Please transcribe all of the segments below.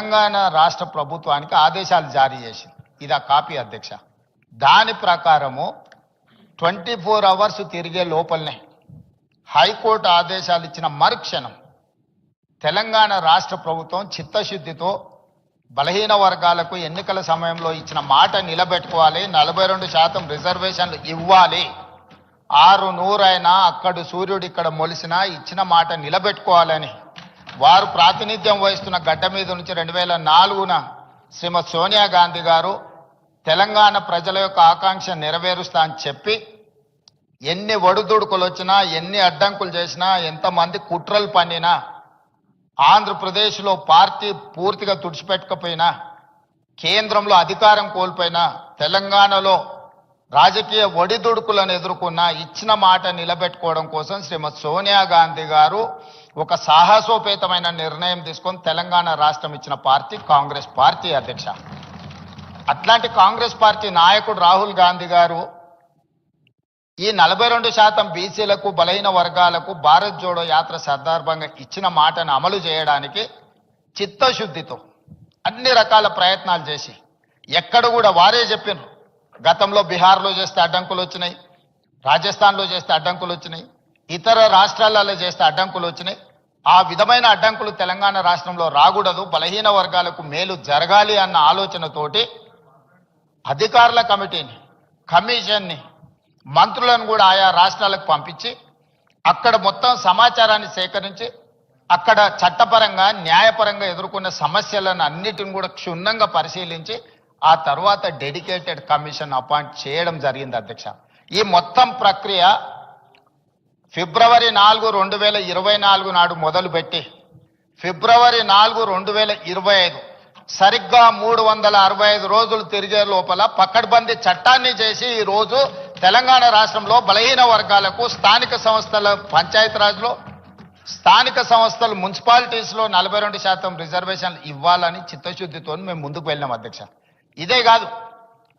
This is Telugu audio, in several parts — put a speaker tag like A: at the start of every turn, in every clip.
A: తెలంగాణ రాష్ట్ర ప్రభుత్వానికి ఆదేశాలు జారీ చేసింది. ఇది ఆ కాపీ అధ్యక్ష. దాని ప్రకారము 24 అవర్స్ తిరిగే లోపలనే హైకోర్టు ఆదేశాలు ఇచ్చిన మరుక్షణం తెలంగాణ రాష్ట్ర ప్రభుత్వం చిత్తశుద్ధితో బలహీన వర్గాలకు ఎన్నికల సమయంలో ఇచ్చిన మాట నిలబెట్టుకోవాలి, 42% రిజర్వేషన్లు ఇవ్వాలి, 600 అయినా అక్కడు సూర్యుడు ఇక్కడ మొలిసినా ఇచ్చిన మాట నిలబెట్టుకోవాలని వారు ప్రాతినిధ్యం వహిస్తున్న గడ్డ మీద నుంచి 2004న శ్రీమతి సోనియా గాంధీ గారు తెలంగాణ ప్రజల యొక్క ఆకాంక్ష నెరవేరుస్తా అని చెప్పి ఎన్ని ఒడుదుడుకులు వచ్చినా, ఎన్ని అడ్డంకులు చేసినా, ఎంతమంది కుట్రలు పన్నినా, ఆంధ్రప్రదేశ్లో పార్టీ పూర్తిగా తుడిచిపెట్టకపోయినా, కేంద్రంలో అధికారం కోల్పోయినా, తెలంగాణలో రాజకీయ ఒడిదుడుకులను ఎదుర్కొన్న ఇచ్చిన మాట నిలబెట్టుకోవడం కోసం శ్రీమతి సోనియా గాంధీ గారు ఒక సాహసోపేతమైన నిర్ణయం తీసుకొని తెలంగాణ రాష్ట్రం ఇచ్చిన పార్టీ కాంగ్రెస్ పార్టీ అధ్యక్ష. అట్లాంటి కాంగ్రెస్ పార్టీ నాయకుడు రాహుల్ గాంధీ గారు ఈ 42% బీసీలకు బలహీన వర్గాలకు భారత్ జోడో యాత్ర సందర్భంగా ఇచ్చిన మాటను అమలు చేయడానికి చిత్తశుద్ధితో అన్ని రకాల ప్రయత్నాలు చేసి ఎక్కడ కూడా వారే చెప్పినారు. గతంలో బీహార్లో చేస్తే అడ్డంకులు వచ్చినాయి, రాజస్థాన్లో చేస్తే అడ్డంకులు వచ్చినాయి, ఇతర రాష్ట్రాలలో చేస్తే అడ్డంకులు వచ్చినాయి. ఆ విధమైన అడ్డంకులు తెలంగాణ రాష్ట్రంలో రాకూడదు, బలహీన వర్గాలకు మేలు జరగాలి అన్న ఆలోచనతోటి అధికారుల కమిటీని, కమిషన్ని, మంత్రులను కూడా ఆయా రాష్ట్రాలకు పంపించి అక్కడ మొత్తం సమాచారాన్ని సేకరించి అక్కడ చట్టపరంగా న్యాయపరంగా ఎదుర్కొన్న సమస్యలను అన్నిటిని కూడా క్షుణ్ణంగా పరిశీలించి ఆ తర్వాత డెడికేటెడ్ కమిషన్ అపాయింట్ చేయడం జరిగింది అధ్యక్ష. ఈ మొత్తం ప్రక్రియ ఫిబ్రవరి 4, 2024 నాడు మొదలుపెట్టి ఫిబ్రవరి 4, 2025 సరిగ్గా 365 రోజులు తిరిగే లోపల పకడ్బందీ చట్టాన్ని చేసి ఈ రోజు తెలంగాణ రాష్ట్రంలో బలహీన వర్గాలకు స్థానిక సంస్థల పంచాయతీరాజ్లో, స్థానిక సంస్థలు మున్సిపాలిటీస్లో 42% రిజర్వేషన్లు ఇవ్వాలని చిత్తశుద్ధితో మేము ముందుకు వెళ్ళినాం అధ్యక్ష. ఇదే కాదు,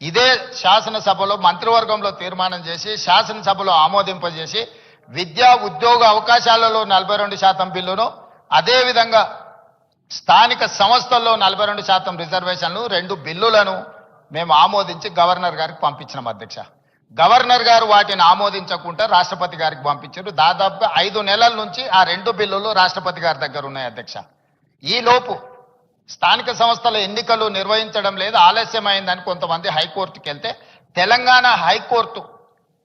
A: ఇదే శాసనసభలో మంత్రివర్గంలో తీర్మానం చేసి శాసనసభలో ఆమోదింపజేసి విద్యా ఉద్యోగ అవకాశాలలో 42% బిల్లును, అదేవిధంగా స్థానిక సంస్థల్లో 42% రిజర్వేషన్లు 2 బిల్లులను మేము ఆమోదించి గవర్నర్ గారికి పంపించినాం అధ్యక్ష. గవర్నర్ గారు వాటిని ఆమోదించకుండా రాష్ట్రపతి గారికి పంపించారు. దాదాపుగా 5 నెలల నుంచి ఆ 2 బిల్లులు రాష్ట్రపతి గారి దగ్గర ఉన్నాయి అధ్యక్ష. ఈ లోపు స్థానిక సంస్థల ఎన్నికలు నిర్వహించడం లేదు, ఆలస్యమైందని కొంతమంది హైకోర్టుకి వెళ్తే తెలంగాణ హైకోర్టు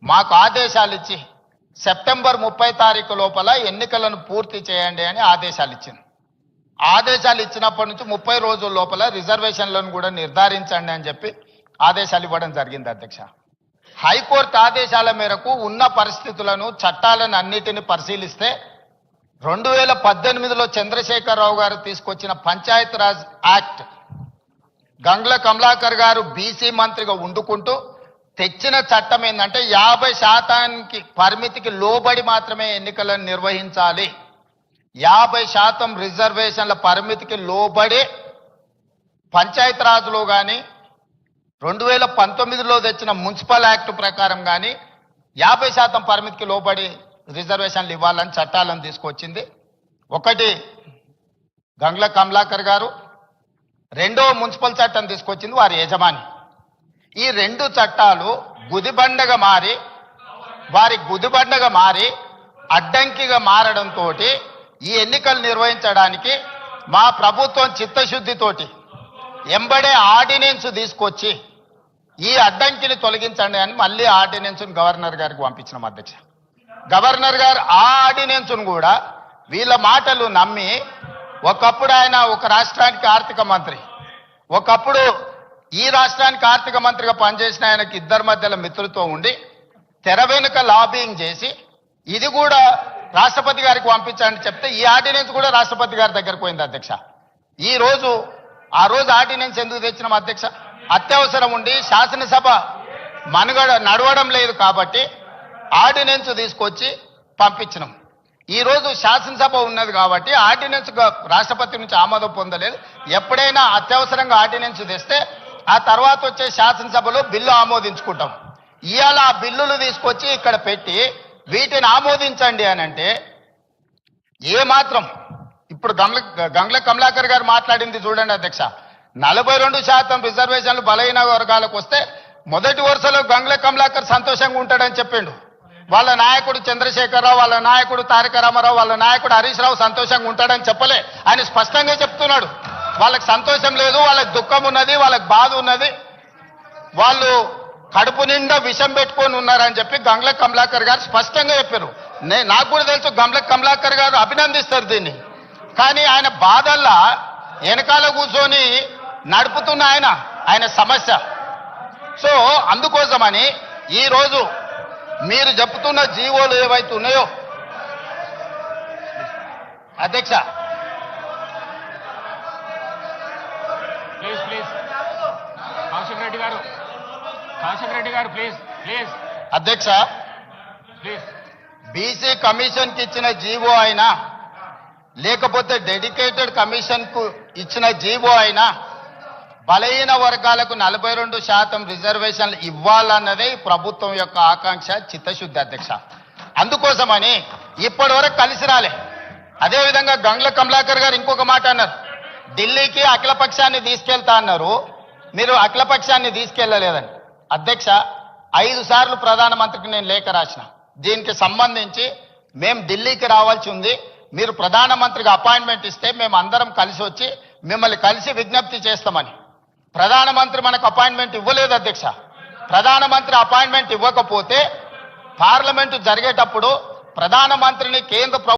A: మాకు ఆదేశాలు ఇచ్చి సెప్టెంబర్ 30 తారీఖు లోపల ఎన్నికలను పూర్తి చేయండి అని ఆదేశాలు ఇచ్చింది. ఆదేశాలు ఇచ్చినప్పటి నుంచి 30 రోజుల లోపల రిజర్వేషన్లను కూడా నిర్ధారించండి అని చెప్పి ఆదేశాలు ఇవ్వడం జరిగింది అధ్యక్ష. హైకోర్టు ఆదేశాల మేరకు ఉన్న పరిస్థితులను, చట్టాలను అన్నిటిని పరిశీలిస్తే 2018లో చంద్రశేఖరరావు గారు తీసుకొచ్చిన పంచాయతీరాజ్ యాక్ట్, గంగ్ల కమలాకర్ గారు బీసీ మంత్రిగా ఉండుకుంటూ తెచ్చిన చట్టం ఏంటంటే 50% పరిమితికి లోబడి మాత్రమే ఎన్నికలను నిర్వహించాలి, 50% రిజర్వేషన్ల పరిమితికి లోబడి పంచాయతీరాజ్లో కానీ 2019లో తెచ్చిన మున్సిపల్ యాక్ట్ ప్రకారం కానీ 50% పరిమితికి లోబడి రిజర్వేషన్లు ఇవ్వాలని చట్టాలను తీసుకొచ్చింది. ఒకటి గంగ్ల కమలాకర్ గారు, రెండో మున్సిపల్ చట్టం తీసుకొచ్చింది వారి యజమాని. ఈ 2 చట్టాలు గుదిబండగా మారి అడ్డంకిగా మారడంతో ఈ ఎన్నికలు నిర్వహించడానికి మా ప్రభుత్వం చిత్తశుద్ధితోటి ఎంబడే ఆర్డినెన్స్ తీసుకొచ్చి ఈ అడ్డంకిని తొలగించండి అని మళ్ళీ ఆర్డినెన్స్ను గవర్నర్ గారికి పంపించిన అధ్యక్ష. గవర్నర్ గారు ఆ ఆర్డినెన్స్ను కూడా వీళ్ళ మాటలు నమ్మి, ఒకప్పుడు ఆయన ఒక రాష్ట్రానికి ఆర్థిక మంత్రి, ఒకప్పుడు ఈ రాష్ట్రానికి ఆర్థిక మంత్రిగా పనిచేసిన ఆయనకి ఇద్దరి మధ్యలో మిత్రుత్వం ఉండి తెర వెనుక లాబింగ్ చేసి ఇది కూడా రాష్ట్రపతి గారికి పంపించండి చెప్తే ఈ ఆర్డినెన్స్ కూడా రాష్ట్రపతి గారి దగ్గరకు పోయింది అధ్యక్ష. ఆ రోజు ఆర్డినెన్స్ ఎందుకు తెచ్చినాం అధ్యక్ష? అత్యవసరం ఉండి శాసనసభ మనుగడ నడవడం లేదు కాబట్టి ఆర్డినెన్స్ తీసుకొచ్చి పంపించినాం. ఈ రోజు శాసనసభ ఉన్నది కాబట్టి ఆర్డినెన్స్ రాష్ట్రపతి నుంచి ఆమోదం పొందలేదు. ఎప్పుడైనా అత్యవసరంగా ఆర్డినెన్స్ తెస్తే ఆ తర్వాత వచ్చే శాసనసభలో బిల్లు ఆమోదించుకుంటాం. ఇవాళ ఆ బిల్లులు తీసుకొచ్చి ఇక్కడ పెట్టి వీటిని ఆమోదించండి అని అంటే ఏమాత్రం ఇప్పుడు గంగ్ల కమలాకర్ గారు మాట్లాడింది చూడండి అధ్యక్ష. 42% రిజర్వేషన్లు బలహీన వర్గాలకు వస్తే మొదటి వరుసలో గంగ్ల కమలాకర్ సంతోషంగా ఉంటాడని చెప్పిండు. వాళ్ళ నాయకుడు చంద్రశేఖరరావు, వాళ్ళ నాయకుడు తారక రామారావు, వాళ్ళ నాయకుడు హరీష్ రావు సంతోషంగా ఉంటాడని చెప్పలే. ఆయన స్పష్టంగా చెప్తున్నాడు వాళ్ళకి సంతోషం లేదు, వాళ్ళకి దుఃఖం ఉన్నది, వాళ్ళకి బాధ ఉన్నది, వాళ్ళు కడుపు నిండా విషం పెట్టుకొని ఉన్నారని చెప్పి గంగ్ల కమలాకర్ గారు స్పష్టంగా చెప్పారు. నాకు కూడా తెలుసు గంగ్ల కమలాకర్ గారు అభినందిస్తారు దీన్ని. కానీ ఆయన బాధల్లా వెనకాల కూర్చొని నడుపుతున్న ఆయన సమస్య. సో అందుకోసమని ఈరోజు మీరు చెప్తున్న జీవోలు ఏవైతే ఉన్నాయో అధ్యక్ష, అధ్యక్ష బీసీ కమిషన్ కి ఇచ్చిన జీవో అయినా లేకపోతే డెడికేటెడ్ కమిషన్ కు ఇచ్చిన జీవో అయినా బలహీన వర్గాలకు 42% రిజర్వేషన్లు ఇవ్వాలన్నదే ప్రభుత్వం యొక్క ఆకాంక్ష, చిత్తశుద్ధి అధ్యక్ష. అందుకోసమని ఇప్పటి వరకు కలిసి రాలే. అదేవిధంగా గంగ్ల కమలాకర్ గారు ఇంకొక మాట అన్నారు, ఢిల్లీకి అఖిలపక్షాన్ని తీసుకెళ్తా అన్నారు, మీరు అఖిలపక్షాన్ని తీసుకెళ్లలేదని. అధ్యక్ష 5 సార్లు ప్రధానమంత్రికి నేను లేఖ రాసిన, దీనికి సంబంధించి మేము ఢిల్లీకి రావాల్సి ఉంది, మీరు ప్రధానమంత్రికి అపాయింట్మెంట్ ఇస్తే మేము అందరం కలిసి వచ్చి మిమ్మల్ని కలిసి విజ్ఞప్తి చేస్తామని. ప్రధానమంత్రి మనకు అపాయింట్మెంట్ ఇవ్వలేదు అధ్యక్ష. ప్రధానమంత్రి అపాయింట్మెంట్ ఇవ్వకపోతే పార్లమెంటు జరిగేటప్పుడు ప్రధానమంత్రిని కేంద్ర